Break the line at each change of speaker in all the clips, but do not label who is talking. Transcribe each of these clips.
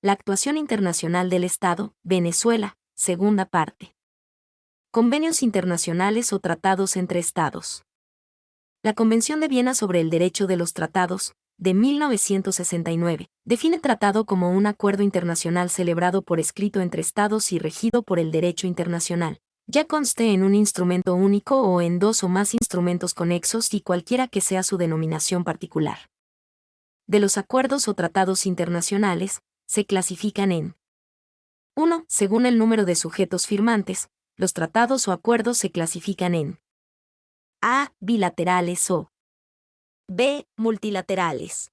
La actuación internacional del Estado, Venezuela, segunda parte. Convenios internacionales o tratados entre Estados. La Convención de Viena sobre el Derecho de los Tratados, de 1969, define tratado como un acuerdo internacional celebrado por escrito entre Estados y regido por el derecho internacional, ya conste en un instrumento único o en dos o más instrumentos conexos y cualquiera que sea su denominación particular. De los acuerdos o tratados internacionales, se clasifican en 1. Según el número de sujetos firmantes, los tratados o acuerdos se clasifican en A. Bilaterales o B. Multilaterales.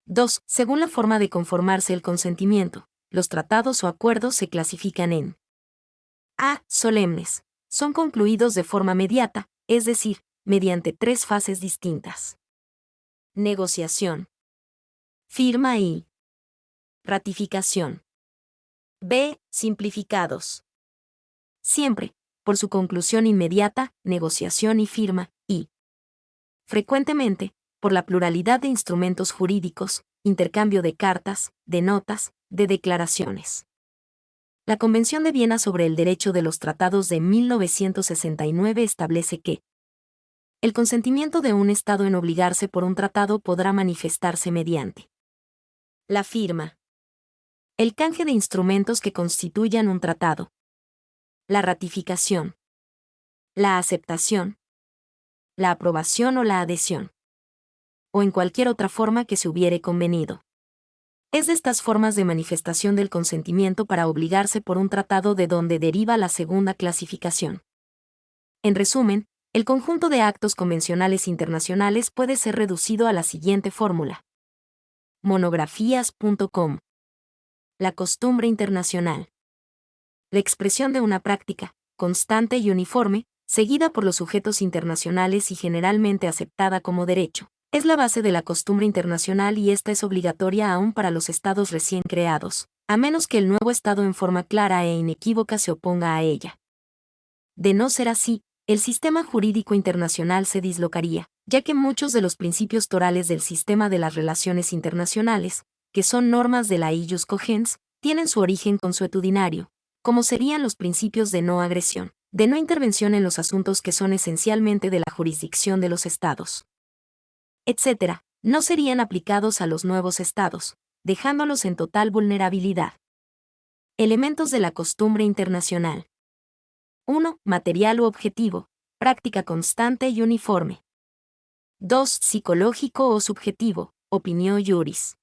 2. Según la forma de conformarse el consentimiento, los tratados o acuerdos se clasifican en A. Solemnes. Son concluidos de forma mediata, es decir, mediante tres fases distintas. Negociación. Firma y ratificación. B. Simplificados. Siempre, por su conclusión inmediata, negociación y firma, y frecuentemente, por la pluralidad de instrumentos jurídicos, intercambio de cartas, de notas, de declaraciones. La Convención de Viena sobre el Derecho de los Tratados de 1969 establece que el consentimiento de un Estado en obligarse por un tratado podrá manifestarse mediante la firma, el canje de instrumentos que constituyan un tratado, la ratificación, la aceptación, la aprobación o la adhesión, o en cualquier otra forma que se hubiere convenido. Es de estas formas de manifestación del consentimiento para obligarse por un tratado de donde deriva la segunda clasificación. En resumen, el conjunto de actos convencionales internacionales puede ser reducido a la siguiente fórmula. Monografías.com. La costumbre internacional. La expresión de una práctica, constante y uniforme, seguida por los sujetos internacionales y generalmente aceptada como derecho. Es la base de la costumbre internacional y esta es obligatoria aún para los estados recién creados, a menos que el nuevo estado en forma clara e inequívoca se oponga a ella. De no ser así, el sistema jurídico internacional se dislocaría, ya que muchos de los principios torales del sistema de las relaciones internacionales, que son normas de la ius cogens, tienen su origen consuetudinario, como serían los principios de no agresión, de no intervención en los asuntos que son esencialmente de la jurisdicción de los estados, etc., no serían aplicados a los nuevos estados, dejándolos en total vulnerabilidad. Elementos de la costumbre internacional. 1. Material u objetivo, práctica constante y uniforme. 2. Psicológico o subjetivo, opinio juris.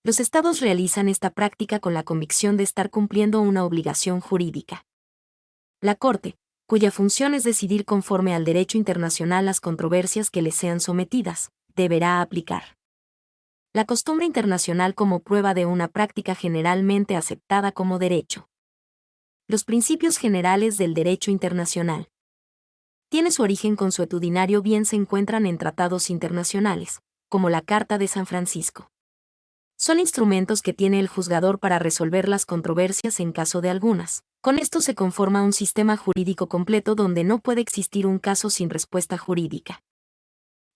Los estados realizan esta práctica con la convicción de estar cumpliendo una obligación jurídica. La Corte, cuya función es decidir conforme al derecho internacional las controversias que le sean sometidas, deberá aplicar la costumbre internacional como prueba de una práctica generalmente aceptada como derecho. Los principios generales del derecho internacional. Tiene su origen consuetudinario, bien se encuentran en tratados internacionales, como la Carta de San Francisco. Son instrumentos que tiene el juzgador para resolver las controversias en caso de algunas. Con esto se conforma un sistema jurídico completo donde no puede existir un caso sin respuesta jurídica.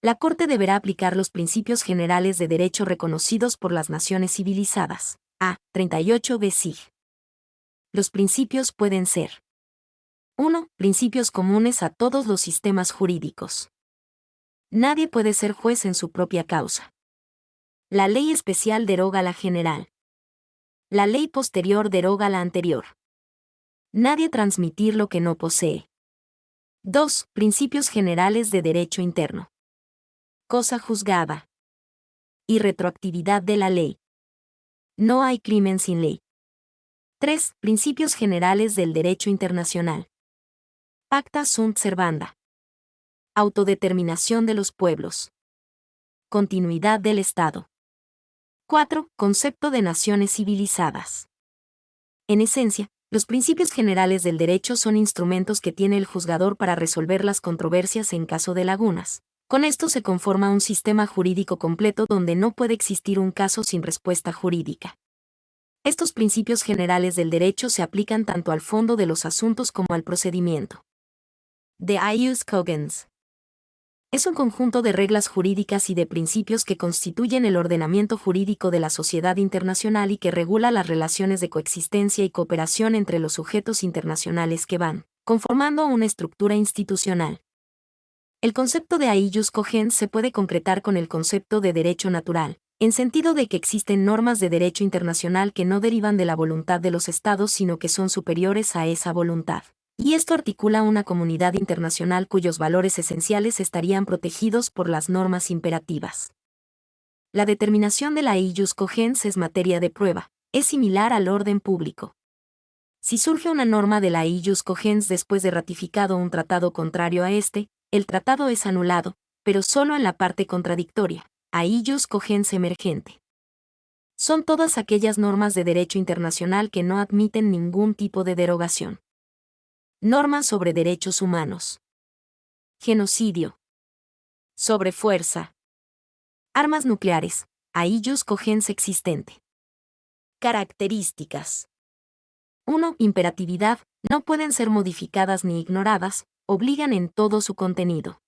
La Corte deberá aplicar los principios generales de derecho reconocidos por las naciones civilizadas. A. 38 B. Sig. Los principios pueden ser 1. Principios comunes a todos los sistemas jurídicos. Nadie puede ser juez en su propia causa. La ley especial deroga la general. La ley posterior deroga la anterior. Nadie transmitir lo que no posee. 2. Principios generales de derecho interno. Cosa juzgada. Y retroactividad de la ley. No hay crimen sin ley. 3. Principios generales del derecho internacional. Pacta sunt servanda. Autodeterminación de los pueblos. Continuidad del Estado. 4. Concepto de naciones civilizadas. En esencia, los principios generales del derecho son instrumentos que tiene el juzgador para resolver las controversias en caso de lagunas. Con esto se conforma un sistema jurídico completo donde no puede existir un caso sin respuesta jurídica. Estos principios generales del derecho se aplican tanto al fondo de los asuntos como al procedimiento. De ius cogens. Es un conjunto de reglas jurídicas y de principios que constituyen el ordenamiento jurídico de la sociedad internacional y que regula las relaciones de coexistencia y cooperación entre los sujetos internacionales que van conformando una estructura institucional. El concepto de ius cogens se puede concretar con el concepto de derecho natural, en sentido de que existen normas de derecho internacional que no derivan de la voluntad de los estados sino que son superiores a esa voluntad. Y esto articula una comunidad internacional cuyos valores esenciales estarían protegidos por las normas imperativas. La determinación de la ius cogens es materia de prueba, es similar al orden público. Si surge una norma de la ius cogens después de ratificado un tratado contrario a este, el tratado es anulado, pero solo en la parte contradictoria, ius cogens emergente. Son todas aquellas normas de derecho internacional que no admiten ningún tipo de derogación. Normas sobre derechos humanos. Genocidio. Sobrefuerza. Armas nucleares, ius cogens existente. Características. 1. Imperatividad, no pueden ser modificadas ni ignoradas, obligan en todo su contenido.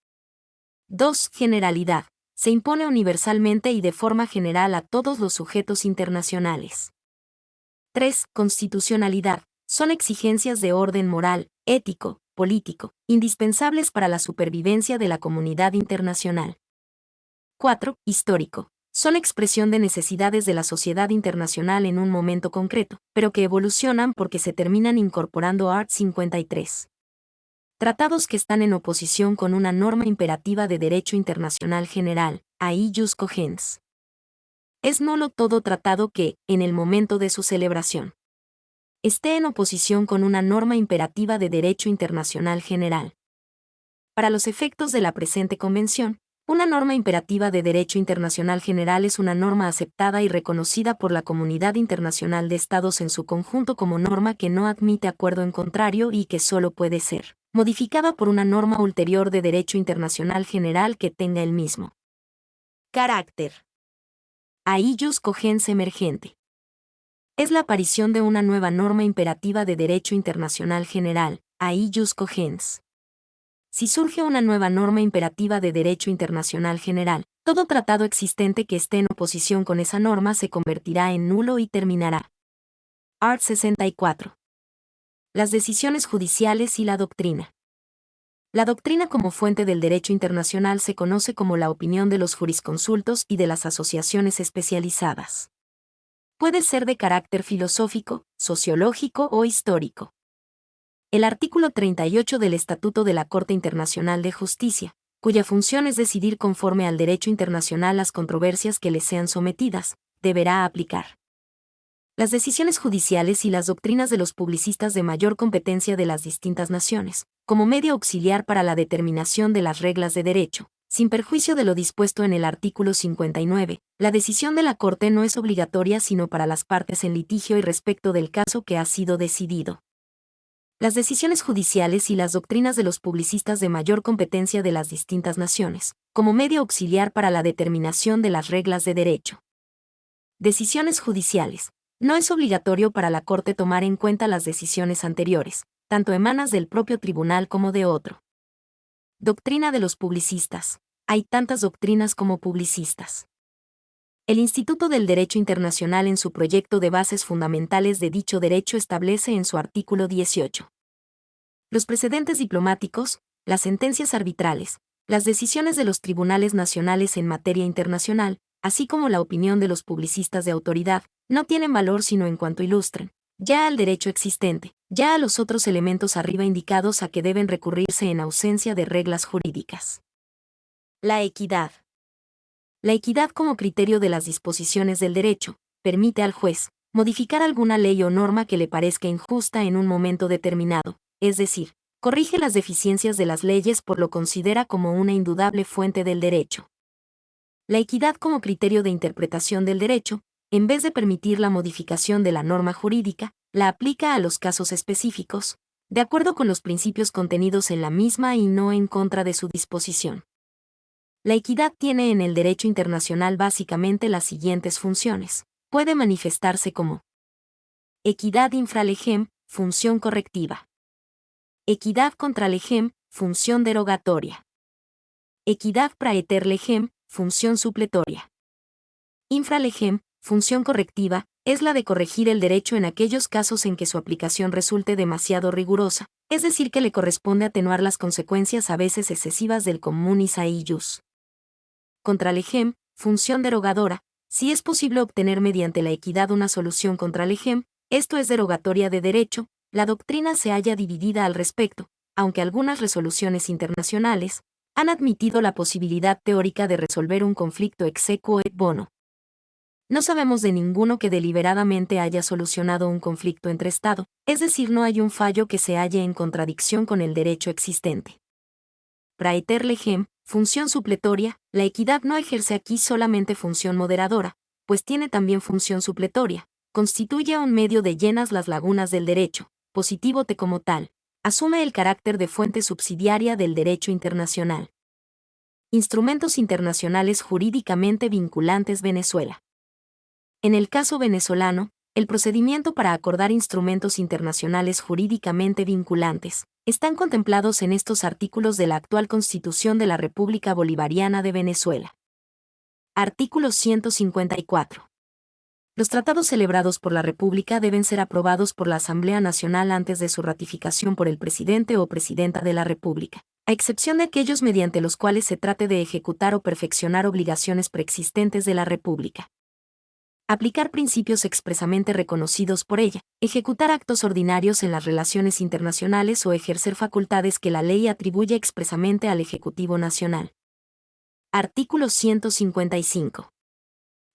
2. Generalidad, se impone universalmente y de forma general a todos los sujetos internacionales. 3. Constitucionalidad, son exigencias de orden moral, ético, político, indispensables para la supervivencia de la comunidad internacional. 4. Histórico. Son expresión de necesidades de la sociedad internacional en un momento concreto, pero que evolucionan porque se terminan incorporando Art. 53. Tratados que están en oposición con una norma imperativa de derecho internacional general, ius cogens. Es nulo todo tratado que, en el momento de su celebración, esté en oposición con una norma imperativa de derecho internacional general. Para los efectos de la presente convención, una norma imperativa de derecho internacional general es una norma aceptada y reconocida por la comunidad internacional de estados en su conjunto como norma que no admite acuerdo en contrario y que solo puede ser modificada por una norma ulterior de derecho internacional general que tenga el mismo carácter. Ius cogens emergente. Es la aparición de una nueva norma imperativa de derecho internacional general, ius cogens. Si surge una nueva norma imperativa de derecho internacional general, todo tratado existente que esté en oposición con esa norma se convertirá en nulo y terminará. Art. 64. Las decisiones judiciales y la doctrina. La doctrina como fuente del derecho internacional se conoce como la opinión de los jurisconsultos y de las asociaciones especializadas. Puede ser de carácter filosófico, sociológico o histórico. El artículo 38 del Estatuto de la Corte Internacional de Justicia, cuya función es decidir conforme al derecho internacional las controversias que le sean sometidas, deberá aplicar. Las decisiones judiciales y las doctrinas de los publicistas de mayor competencia de las distintas naciones, como medio auxiliar para la determinación de las reglas de derecho, sin perjuicio de lo dispuesto en el artículo 59, la decisión de la Corte no es obligatoria sino para las partes en litigio y respecto del caso que ha sido decidido. Las decisiones judiciales y las doctrinas de los publicistas de mayor competencia de las distintas naciones, como medio auxiliar para la determinación de las reglas de derecho. Decisiones judiciales. No es obligatorio para la Corte tomar en cuenta las decisiones anteriores, tanto emanas del propio tribunal como de otro. Doctrina de los publicistas. Hay tantas doctrinas como publicistas. El Instituto del Derecho Internacional en su proyecto de bases fundamentales de dicho derecho establece en su artículo 18. Los precedentes diplomáticos, las sentencias arbitrales, las decisiones de los tribunales nacionales en materia internacional, así como la opinión de los publicistas de autoridad, no tienen valor sino en cuanto ilustren, ya al derecho existente, ya a los otros elementos arriba indicados a que deben recurrirse en ausencia de reglas jurídicas. La equidad. La equidad como criterio de las disposiciones del derecho, permite al juez modificar alguna ley o norma que le parezca injusta en un momento determinado, es decir, corrige las deficiencias de las leyes por lo considera como una indudable fuente del derecho. La equidad como criterio de interpretación del derecho, en vez de permitir la modificación de la norma jurídica, la aplica a los casos específicos, de acuerdo con los principios contenidos en la misma y no en contra de su disposición. La equidad tiene en el derecho internacional básicamente las siguientes funciones. Puede manifestarse como equidad infra legem, función correctiva. Equidad contra legem, función derogatoria. Equidad praeter legem, función supletoria. Infra legem, función correctiva, es la de corregir el derecho en aquellos casos en que su aplicación resulte demasiado rigurosa, es decir que le corresponde atenuar las consecuencias a veces excesivas del communis ius. Contra legem, función derogadora, si es posible obtener mediante la equidad una solución contra legem, esto es derogatoria de derecho, la doctrina se halla dividida al respecto, aunque algunas resoluciones internacionales han admitido la posibilidad teórica de resolver un conflicto ex aequo et bono. No sabemos de ninguno que deliberadamente haya solucionado un conflicto entre Estado, es decir, no hay un fallo que se halle en contradicción con el derecho existente. Praeter legem, función supletoria, la equidad no ejerce aquí solamente función moderadora, pues tiene también función supletoria, constituye un medio de llenas las lagunas del derecho, positivo te como tal, asume el carácter de fuente subsidiaria del derecho internacional. Instrumentos internacionales jurídicamente vinculantes Venezuela. En el caso venezolano, el procedimiento para acordar instrumentos internacionales jurídicamente vinculantes están contemplados en estos artículos de la actual Constitución de la República Bolivariana de Venezuela. Artículo 154. Los tratados celebrados por la República deben ser aprobados por la Asamblea Nacional antes de su ratificación por el presidente o presidenta de la República, a excepción de aquellos mediante los cuales se trate de ejecutar o perfeccionar obligaciones preexistentes de la República. Aplicar principios expresamente reconocidos por ella, ejecutar actos ordinarios en las relaciones internacionales o ejercer facultades que la ley atribuye expresamente al Ejecutivo Nacional. Artículo 155.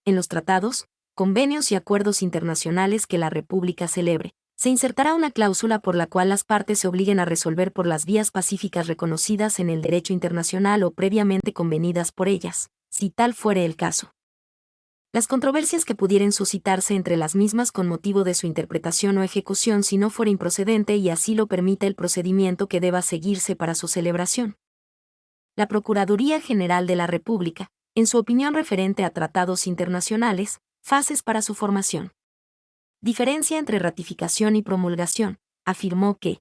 En los tratados, convenios y acuerdos internacionales que la República celebre, se insertará una cláusula por la cual las partes se obliguen a resolver por las vías pacíficas reconocidas en el derecho internacional o previamente convenidas por ellas, si tal fuere el caso. Las controversias que pudieren suscitarse entre las mismas con motivo de su interpretación o ejecución si no fuera improcedente y así lo permita el procedimiento que deba seguirse para su celebración. La Procuraduría General de la República, en su opinión referente a tratados internacionales, fases para su formación. Diferencia entre ratificación y promulgación, afirmó que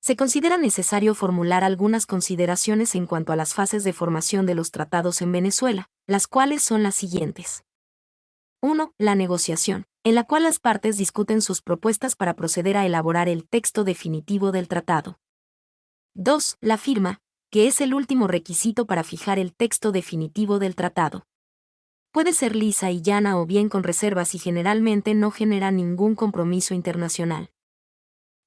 se considera necesario formular algunas consideraciones en cuanto a las fases de formación de los tratados en Venezuela, las cuales son las siguientes. 1. La negociación, en la cual las partes discuten sus propuestas para proceder a elaborar el texto definitivo del tratado. 2. La firma, que es el último requisito para fijar el texto definitivo del tratado. Puede ser lisa y llana o bien con reservas y generalmente no genera ningún compromiso internacional.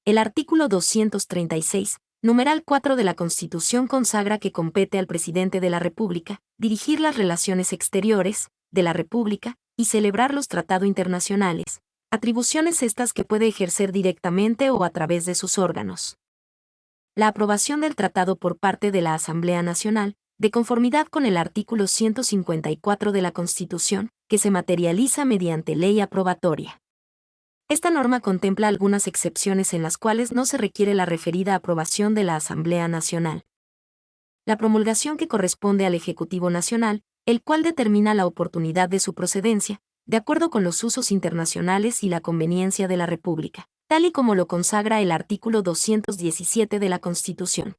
El artículo 236, numeral 4 de la Constitución consagra que compete al presidente de la República dirigir las relaciones exteriores de la República y celebrar los tratados internacionales, atribuciones estas que puede ejercer directamente o a través de sus órganos. La aprobación del tratado por parte de la Asamblea Nacional, de conformidad con el artículo 154 de la Constitución, que se materializa mediante ley aprobatoria. Esta norma contempla algunas excepciones en las cuales no se requiere la referida aprobación de la Asamblea Nacional. La promulgación que corresponde al Ejecutivo Nacional, el cual determina la oportunidad de su procedencia, de acuerdo con los usos internacionales y la conveniencia de la República, tal y como lo consagra el artículo 217 de la Constitución.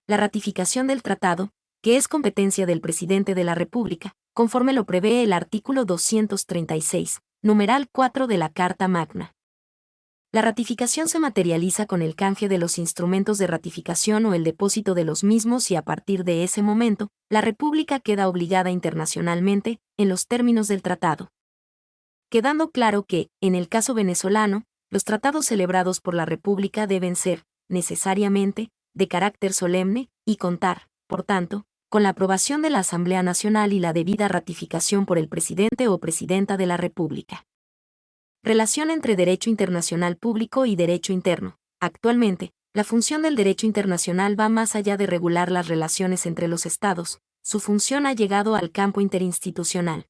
La ratificación del tratado, que es competencia del presidente de la República, conforme lo prevé el artículo 236, numeral 4 de la Carta Magna. La ratificación se materializa con el canje de los instrumentos de ratificación o el depósito de los mismos y a partir de ese momento, la República queda obligada internacionalmente, en los términos del tratado. Quedando claro que, en el caso venezolano, los tratados celebrados por la República deben ser, necesariamente, de carácter solemne, y contar, por tanto, con la aprobación de la Asamblea Nacional y la debida ratificación por el presidente o presidenta de la República. Relación entre derecho internacional público y derecho interno. Actualmente, la función del derecho internacional va más allá de regular las relaciones entre los Estados, su función ha llegado al campo interinstitucional.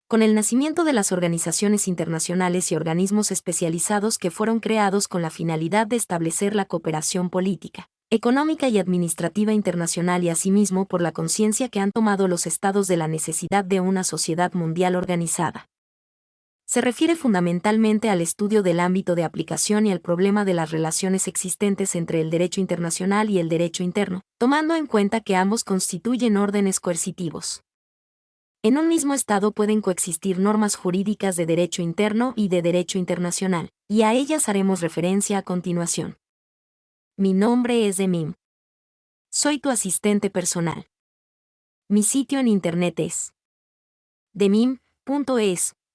Con el nacimiento de las organizaciones internacionales y organismos especializados que fueron creados con la finalidad de establecer la cooperación política, económica y administrativa internacional y asimismo por la conciencia que han tomado los Estados de la necesidad de una sociedad mundial organizada. Se refiere fundamentalmente al estudio del ámbito de aplicación y al problema de las relaciones existentes entre el derecho internacional y el derecho interno, tomando en cuenta que ambos constituyen órdenes coercitivos. En un mismo Estado pueden coexistir normas jurídicas de derecho interno y de derecho internacional, y a ellas haremos referencia a continuación. Mi nombre es Demim. Soy tu asistente personal. Mi sitio en internet es demim.es.tl.